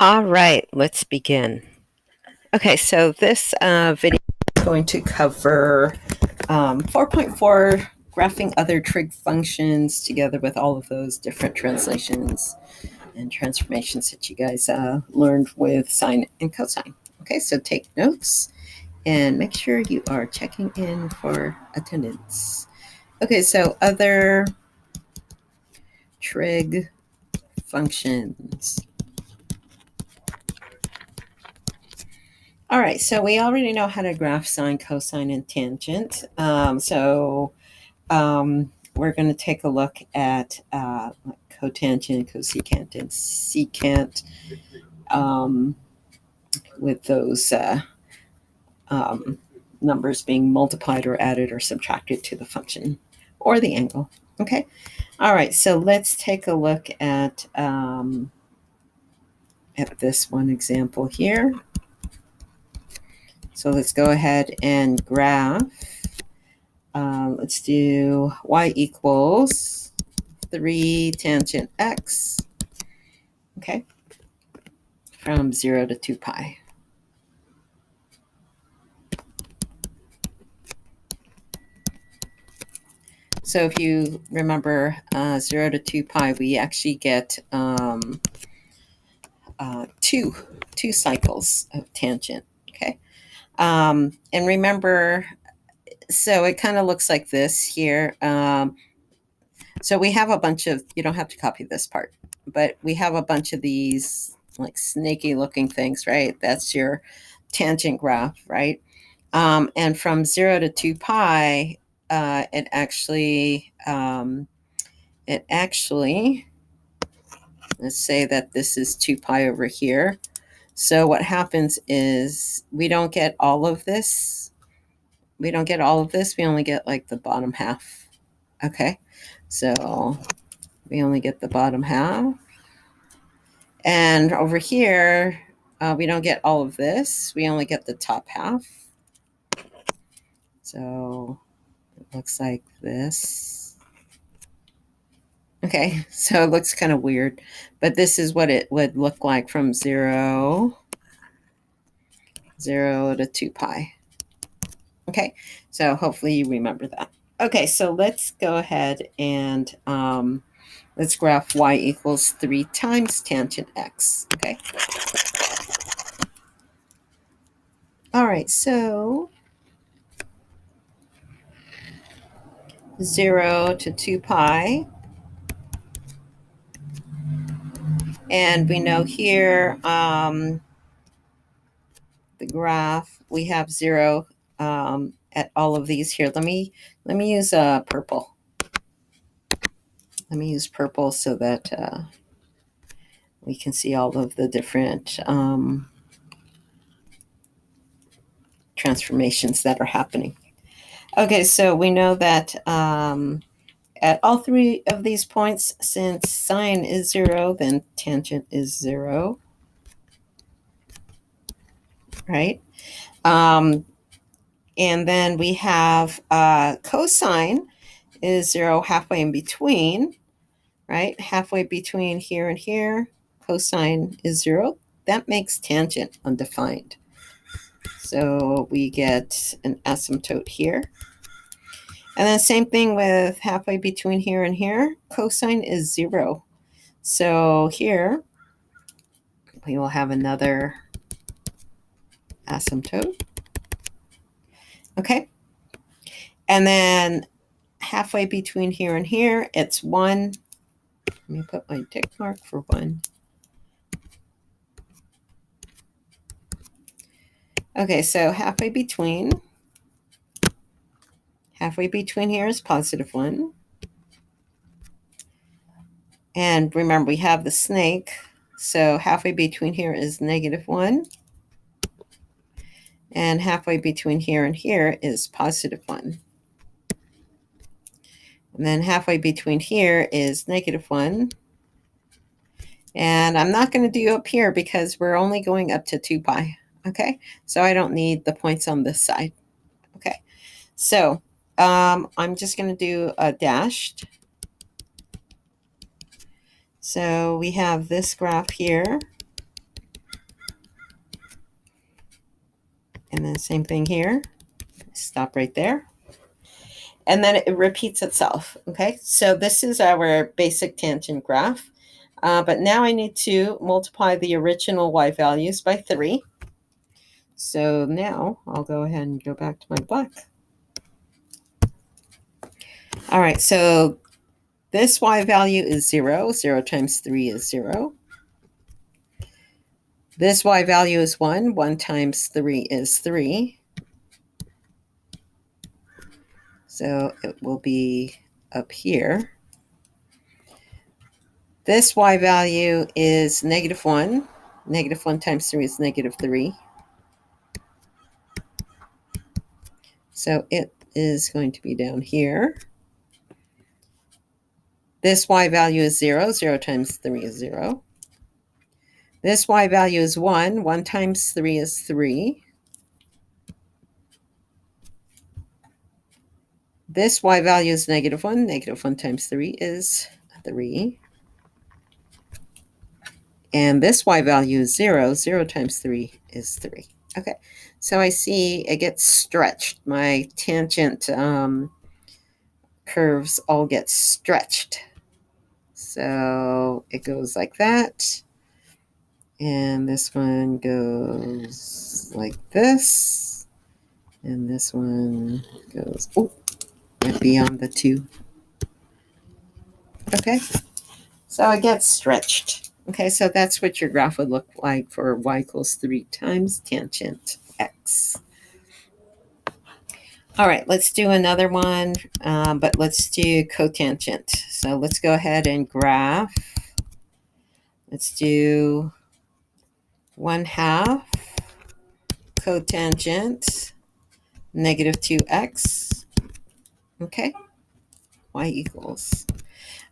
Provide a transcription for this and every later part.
All right, let's begin. Okay, so this video is going to cover 4.4 graphing other trig functions together with all of those different translations and transformations that you guys learned with sine and cosine. Okay, so take notes and make sure you are checking in for attendance. Okay, so other trig functions. All right, so we already know how to graph sine, cosine, and tangent. We're going to take a look at cotangent, cosecant, and secant with those um, numbers being multiplied or added or subtracted to the function or the angle. Okay. All right, so let's take a look at this one example here. So let's go ahead and graph. Let's do y equals 3 tangent x, okay, from 0 to 2 pi. So if you remember 0 to 2 pi, we actually get two cycles of tangent, okay? And remember, so it kind of looks like this here. So we have a bunch of, you don't have to copy this part, but we have a bunch of these like snaky looking things, right? That's your tangent graph, right? And from 0 to 2 pi, it actually, let's say that this is 2 pi over here. So what happens is we don't get all of this. We don't get all of this. We only get like the bottom half. Okay. So we only get the bottom half. And over here, we don't get all of this. We only get the top half. So it looks like this. Okay, so it looks kind of weird, but this is what it would look like from 0 to 2 pi. Okay, so hopefully you remember that. Okay, so let's go ahead and let's graph y equals 3 times tangent x. Okay. All right, so 0 to 2 pi. And we know here the graph, we have 0 at all of these here. Let me use purple. Let me use purple so that we can see all of the different transformations that are happening. Okay, so we know that at all three of these points, since sine is 0, then tangent is 0, right? And then we have cosine is 0 halfway in between, right? Halfway between here and here, cosine is 0. That makes tangent undefined. So we get an asymptote here. And then same thing with halfway between here and here, cosine is 0. So here we will have another asymptote. Okay. And then halfway between here and here, it's 1. Let me put my tick mark for 1. Okay, so halfway between here is positive 1. And remember, we have the snake. So halfway between here is negative 1. And halfway between here and here is positive 1. And then halfway between here is negative 1. And I'm not going to do up here because we're only going up to 2 pi. Okay, so I don't need the points on this side. Okay, so I'm just going to do a dashed. So we have this graph here. And then same thing here. Stop right there. And then it repeats itself. Okay, so this is our basic tangent graph. But now I need to multiply the original y values by 3. So now I'll go ahead and go back to my black. All right, so this y value is 0. 0 times 3 is 0. This y value is 1. 1 times 3 is 3. So it will be up here. This y value is negative 1. Negative 1 times 3 is negative 3. So it is going to be down here. This y value is 0. 0 times 3 is 0. This y value is 1. 1 times 3 is 3. This y value is negative 1. Negative 1 times 3 is 3. And this y value is 0. 0 times 3 is 3. Okay, so I see it gets stretched. My tangent curves all get stretched. So it goes like that. And this one goes like this. And this one goes, right beyond the 2. Okay, so it gets stretched. Okay, so that's what your graph would look like for y equals 3 times tangent x. All right, let's do another one, but let's do cotangent. So let's go ahead and graph. Let's do 1/2 cotangent negative 2x. Okay, y equals.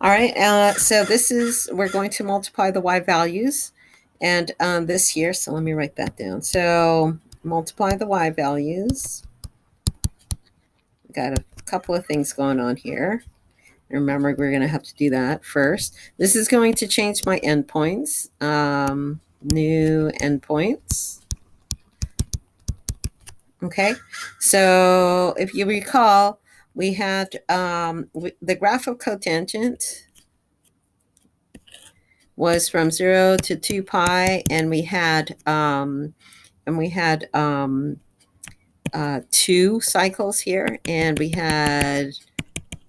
All right, so this is, we're going to multiply the y values. And this here, so let me write that down. So multiply the y values. Got a couple of things going on here. Remember, we're going to have to do that first. This is going to change my endpoints. New endpoints. Okay, so if you recall, we had the graph of cotangent was from 0 to 2 pi, and we had 2 cycles here, and we had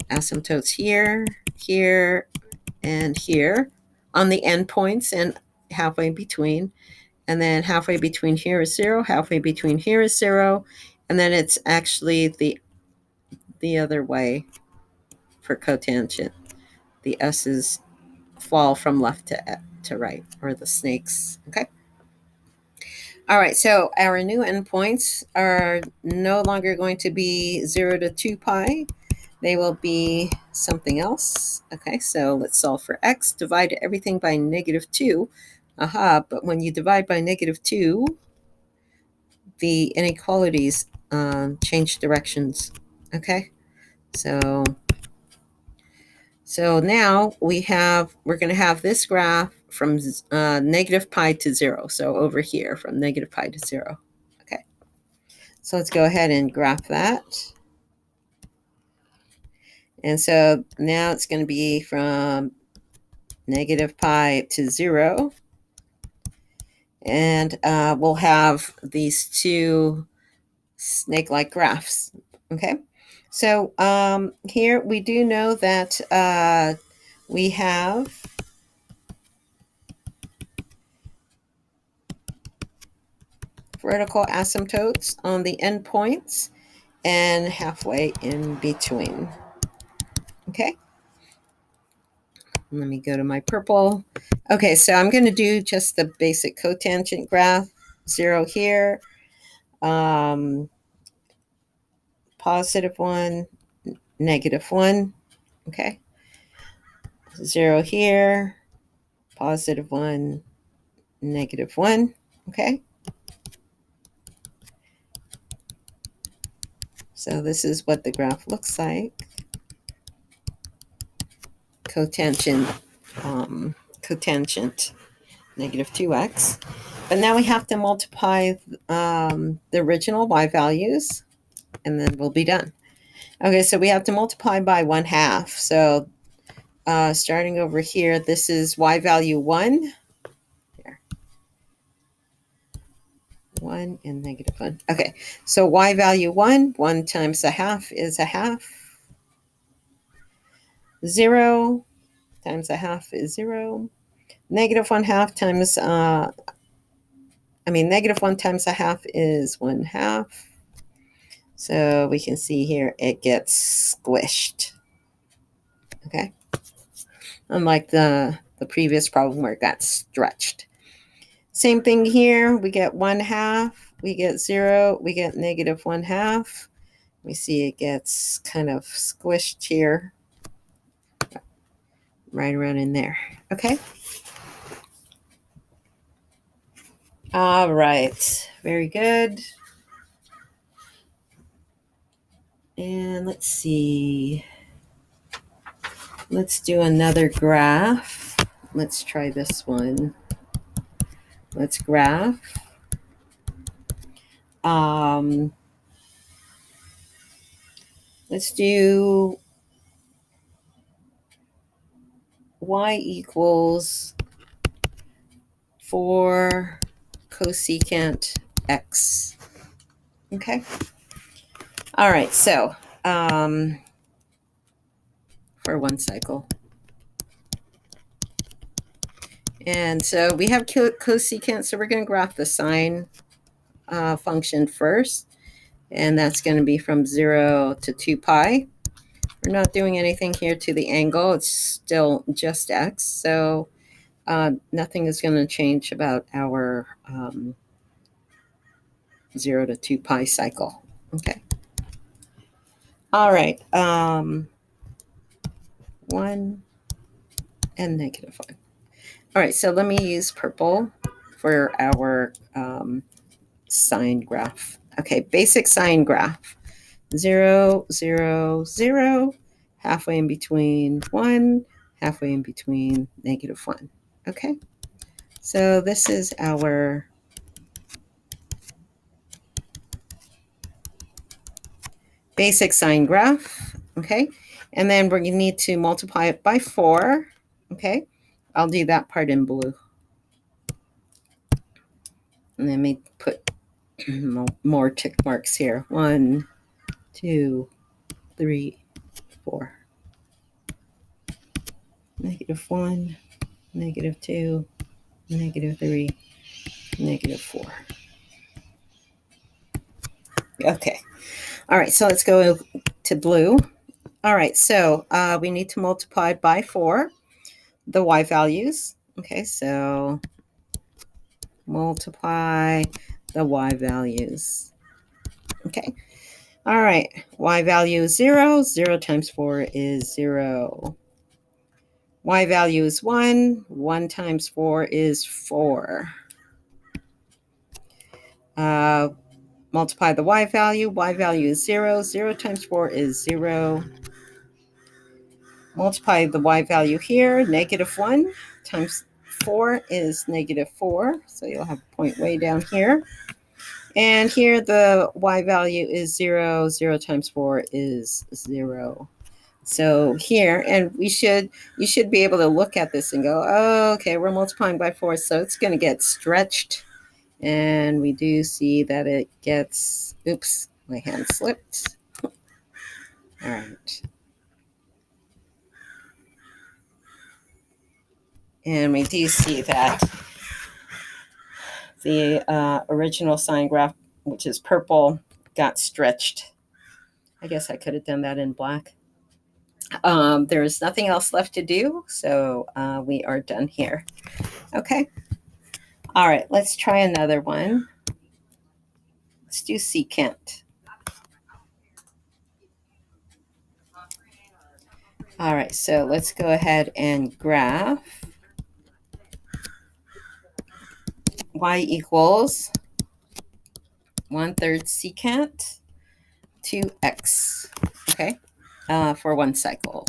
asymptotes here, here, and here on the endpoints, and halfway between. And then halfway between here is 0, halfway between here is 0, and then it's actually the other way for cotangent. The s's fall from left to right, or the snakes. Okay. All right, so our new endpoints are no longer going to be 0 to 2 pi. They will be something else. Okay, so let's solve for x. Divide everything by negative 2. Aha, but when you divide by negative 2, the inequalities change directions. Okay, so now we're going to have this graph from negative pi to 0. So over here from negative pi to 0. Okay, so let's go ahead and graph that. And so now it's going to be from negative pi to 0. And we'll have these two snake-like graphs. Okay, so here we do know that we have vertical asymptotes on the endpoints and halfway in between. Okay, let me go to my purple. Okay, so I'm going to do just the basic cotangent graph. 0 here, positive 1, negative 1. Okay, 0 here, positive 1, negative 1. Okay, so this is what the graph looks like. Cotangent, cotangent negative 2x. But now we have to multiply the original y values, and then we'll be done. Okay, so we have to multiply by 1/2. So starting over here, this is y value 1. Here. 1 and -1. Okay, so y value 1, 1 times 1/2 is 1/2. 0 times 1/2 is 0. -1/2 times, -1 times 1/2 is 1/2. So we can see here it gets squished. Okay. Unlike the previous problem where it got stretched. Same thing here. We get 1/2. We get 0. We get -1/2. We see it gets kind of squished here. Right around in there. Okay. All right. Very good. And let's see. Let's do another graph. Let's try this one. Let's graph. Let's do y equals 4 cosecant x. Okay. All right. So for one cycle. And so we have cosecant, so we're going to graph the sine function first. And that's going to be from 0 to 2 pi. We're not doing anything here to the angle. It's still just x. So nothing is going to change about our 0 to 2 pi cycle. Okay. All right. 1 and -1. All right. So let me use purple for our sine graph. Okay. Basic sine graph. 0, 0, 0. Halfway in between 1. Halfway in between -1. Okay. So this is our basic sine graph, okay? And then we're going to need to multiply it by 4, okay? I'll do that part in blue. And let me put more tick marks here. 1, 2, 3, 4. -1, -2, -3, -4. Okay. All right, so let's go to blue. All right, so we need to multiply by 4 the y values. Okay, so multiply the y values. Okay. All right. Y value is 0. 0 times 4 is 0. Y value is 1. 1 times 4 is 4. Multiply the y value. Y value is 0. 0 times 4 is 0. Multiply the y value here. -1 times 4 is -4. So you'll have a point way down here. And here the y value is 0. 0 times 4 is 0. So here, and you should be able to look at this and go, oh, okay, we're multiplying by 4, so it's going to get stretched. And we do see that it gets, oops, my hand slipped. All right. And we do see that the original sine graph, which is purple, got stretched. I guess I could have done that in black. There is nothing else left to do, so we are done here. Okay. All right, let's try another one. Let's do secant. All right, so let's go ahead and graph y equals 1/3 secant 2x, okay, for one cycle.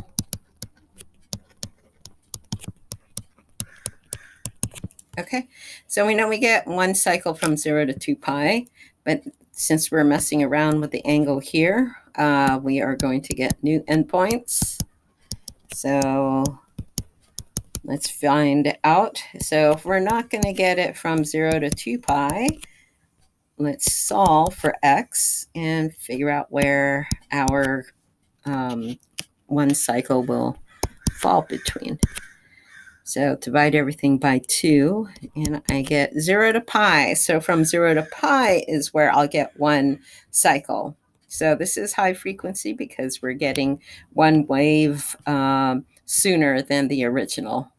Okay, so we know we get one cycle from 0 to 2 pi, but since we're messing around with the angle here, we are going to get new endpoints. So let's find out. So if we're not going to get it from 0 to 2 pi, let's solve for x and figure out where our one cycle will fall between. So divide everything by 2, and I get 0 to pi. So from 0 to pi is where I'll get one cycle. So this is high frequency because we're getting one wave sooner than the original.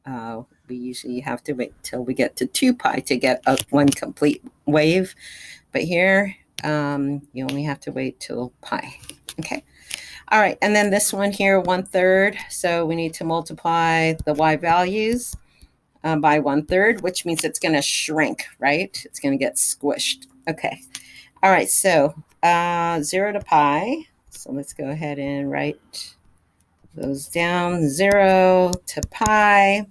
We usually have to wait till we get to 2 pi to get one complete wave. But here, you only have to wait till pi. Okay. All right, and then this one here, 1/3. So we need to multiply the y values by 1/3, which means it's going to shrink, right? It's going to get squished. Okay. All right, so 0 to pi. So let's go ahead and write those down. 0 to pi.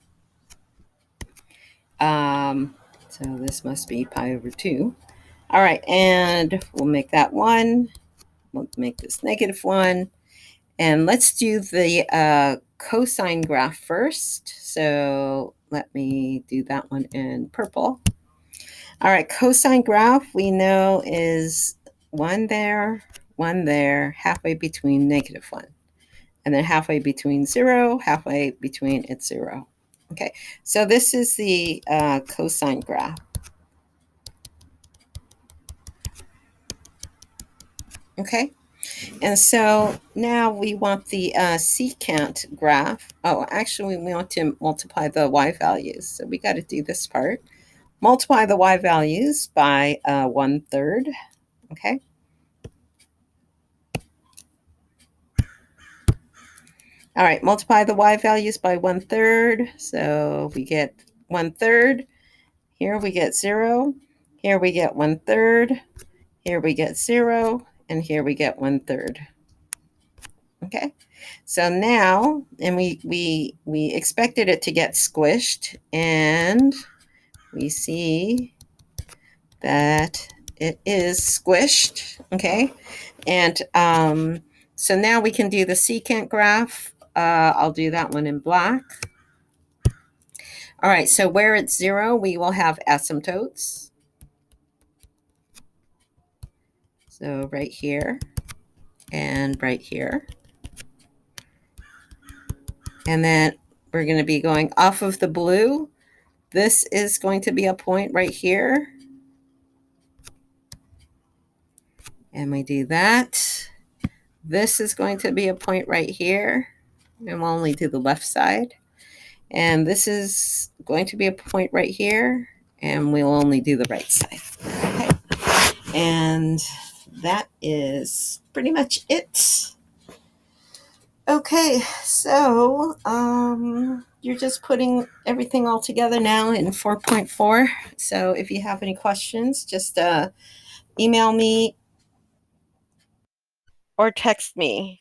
So this must be pi over 2. All right, and we'll make that 1. We'll make this -1. And let's do the cosine graph first. So let me do that one in purple. All right, cosine graph we know is 1 there, 1 there, halfway between -1. And then halfway between 0, halfway between it's 0. Okay, so this is the cosine graph. Okay. And so now we want the secant graph. Oh, actually, we want to multiply the y values. So we got to do this part. Multiply the y values by 1/3. Okay. All right, multiply the y values by 1/3. So we get 1/3. Here we get 0. Here we get 1/3. Here we get 0. And here we get 1/3. Okay. So now, and we expected it to get squished, and we see that it is squished. Okay. And so now we can do the secant graph. I'll do that one in black. All right. So where it's 0, we will have asymptotes. So right here and right here. And then we're going to be going off of the blue. This is going to be a point right here. And we do that. This is going to be a point right here. And we'll only do the left side. And this is going to be a point right here. And we'll only do the right side. Okay. And that is pretty much it. Okay, so you're just putting everything all together now in 4.4. So if you have any questions, just email me or text me.